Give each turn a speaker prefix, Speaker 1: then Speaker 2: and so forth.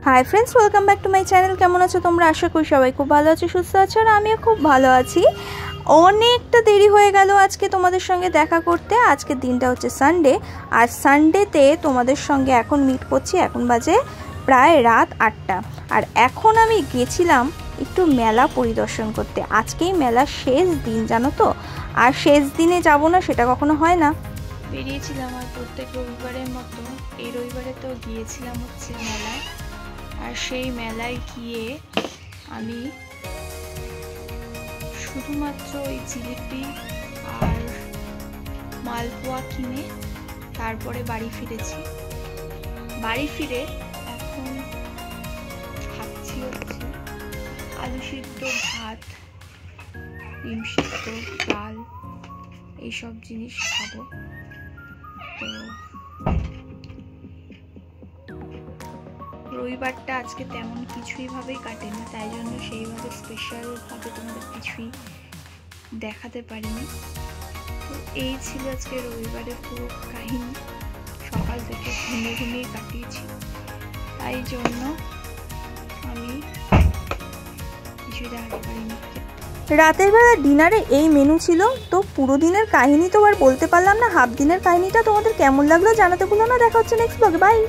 Speaker 1: High friends welcome back to my channel. केमन आछो तोमरा? आशा करी सबाई खूब भालो आछो, सुस्थ आछो और आमिও खूब भालो आछि। अनेकटा देरी हये गेल आजके तोमादेर संगे देखा करते। आजके दिनटा होच्छे सानडे और सानडेते तोमादेर संगे एखन मीट करछि। एखन बाजे प्राय रात 8टा और एखन आमि गेछिलाम एकटु मेला परिदर्शन करते। आजकेई मेलार शेष दिन जानो तो, और शेष दिने जाबो ना सेटा कखनो हय ना। बेरिয়েছিলাম আর প্রত্যেক রবিবারের মতো এই রবিবারে তো গিয়েছিলাম হচ্ছে মেলায়। আর সেই মেলায় গিয়ে আমি শুধুমাত্র ওই জিলিপি আর মালপোয়া কিনে তারপরে বাড়ি ফিরেছি। বাড়ি ফিরে এখন খাচ্ছি হচ্ছে আলু সিদ্ধ, ভাত, ডিম সিদ্ধ, ডাল, এইসব জিনিস খাবো। তো রবিবারটা আজকে তেমন কিছুই ভাবেই কাটেনি, তাই জন্য সেইভাবে স্পেশালভাবে তোমাদের কিছুই দেখাতে পারিনি। তো এই ছিল আজকে রবিবারের পুরো কাহিনী। সকাল থেকে ঘুমিয়ে কাটিয়েছি, তাই জন্য আমি কিছুই দেখাতে পারিনি। রাতের বেলা ডিনারে এই মেনু ছিল। তো পুরো দিনের কাহিনী তো আর বলতে পারলাম না, হাফ দিনের কাহিনীটা তোমাদের কেমন লাগলো জানাতে ভুলো না। দেখা হচ্ছে নেক্সট ব্লগে, বাই।